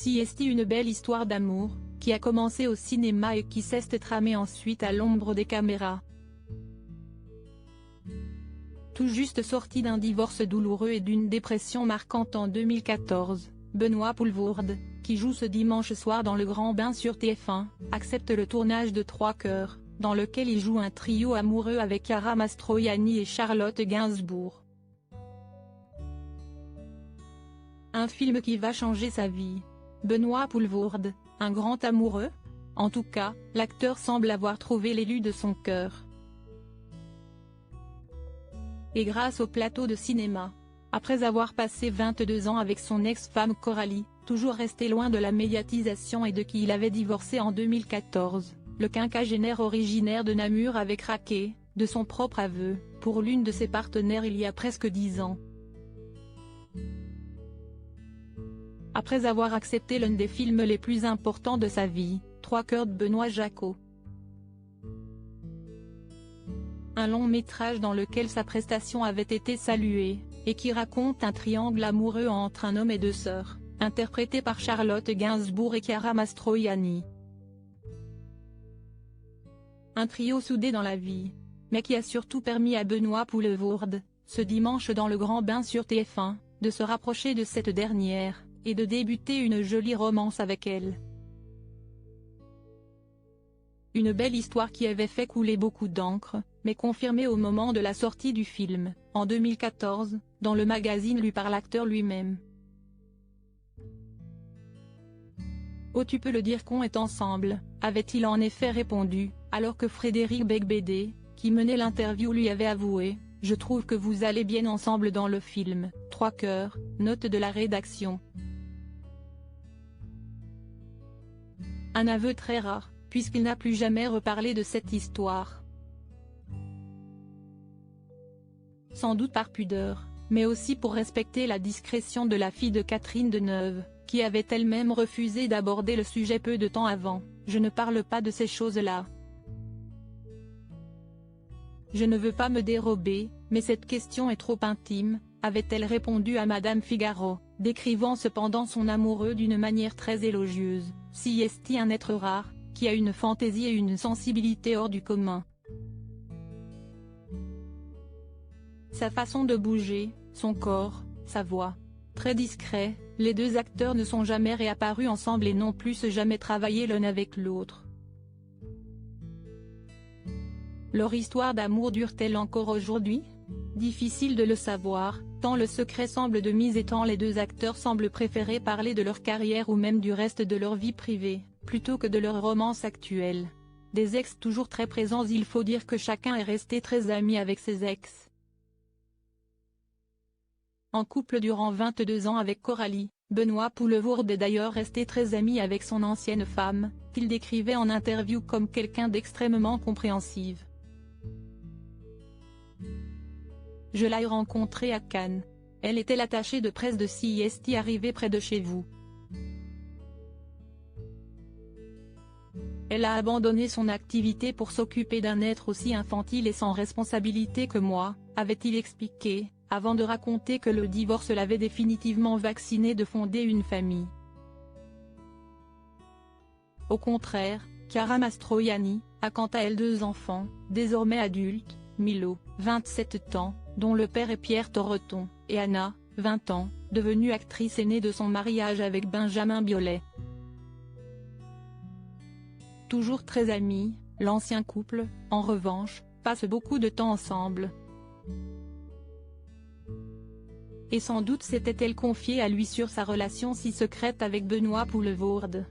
Siesti, une belle histoire d'amour, qui a commencé au cinéma et qui s'est tramée ensuite à l'ombre des caméras. Tout juste sorti d'un divorce douloureux et d'une dépression marquante en 2014, Benoît Poelvoorde, qui joue ce dimanche soir dans Le Grand Bain sur TF1, accepte le tournage de 3 cœurs, dans lequel il joue un trio amoureux avec Chiara Mastroianni et Charlotte Gainsbourg. Un film qui va changer sa vie. Benoît Poelvoorde, un grand amoureux? En tout cas, l'acteur semble avoir trouvé l'élu de son cœur. Et grâce au plateau de cinéma. Après avoir passé 22 ans avec son ex-femme Coralie, toujours resté loin de la médiatisation et de qui il avait divorcé en 2014, le quinquagénaire originaire de Namur avait craqué, de son propre aveu, pour l'une de ses partenaires il y a presque 10 ans. Après avoir accepté l'un des films les plus importants de sa vie, 3 cœurs de Benoît Jacquot. Un long métrage dans lequel sa prestation avait été saluée, et qui raconte un triangle amoureux entre un homme et 2 sœurs, interprété par Charlotte Gainsbourg et Chiara Mastroianni. Un trio soudé dans la vie, mais qui a surtout permis à Benoît Poelvoorde, ce dimanche dans Le Grand Bain sur TF1, de se rapprocher de cette dernière, et de débuter une jolie romance avec elle. Une belle histoire qui avait fait couler beaucoup d'encre, mais confirmée au moment de la sortie du film, en 2014, dans le magazine lu par l'acteur lui-même. « Oh, tu peux le dire qu'on est ensemble », avait-il en effet répondu, alors que Frédéric Becbédé, qui menait l'interview, lui avait avoué « Je trouve que vous allez bien ensemble dans le film », 3 cœurs, note de la rédaction. Un aveu très rare, puisqu'il n'a plus jamais reparlé de cette histoire. Sans doute par pudeur, mais aussi pour respecter la discrétion de la fille de Catherine Deneuve, qui avait elle-même refusé d'aborder le sujet peu de temps avant. « Je ne parle pas de ces choses-là. Je ne veux pas me dérober, mais cette question est trop intime », avait-elle répondu à Madame Figaro, décrivant cependant son amoureux d'une manière très élogieuse. Siesti, un être rare, qui a une fantaisie et une sensibilité hors du commun. Sa façon de bouger, son corps, sa voix. Très discret, les 2 acteurs ne sont jamais réapparus ensemble et n'ont plus jamais travaillé l'un avec l'autre. Leur histoire d'amour dure-t-elle encore aujourd'hui? Difficile de le savoir, tant le secret semble de mise et tant les 2 acteurs semblent préférer parler de leur carrière ou même du reste de leur vie privée, plutôt que de leur romance actuelle. Des ex toujours très présents. Il faut dire que chacun est resté très ami avec ses ex. En couple durant 22 ans avec Coralie, Benoît Poelvoorde est d'ailleurs resté très ami avec son ancienne femme, qu'il décrivait en interview comme quelqu'un d'extrêmement compréhensive. « Je l'ai rencontrée à Cannes. Elle était l'attachée de presse de Siesti arrivée près de chez vous. Elle a abandonné son activité pour s'occuper d'un être aussi infantile et sans responsabilité que moi », avait-il expliqué, avant de raconter que le divorce l'avait définitivement vacciné de fonder une famille. Au contraire, Chiara Mastroianni a quant à elle 2 enfants, désormais adultes, Milo, 27 ans, dont le père est Pierre Torreton, et Anna, 20 ans, devenue actrice aînée de son mariage avec Benjamin Biolay. Toujours très amis, l'ancien couple, en revanche, passe beaucoup de temps ensemble. Et sans doute s'était-elle confiée à lui sur sa relation si secrète avec Benoît Poelvoorde.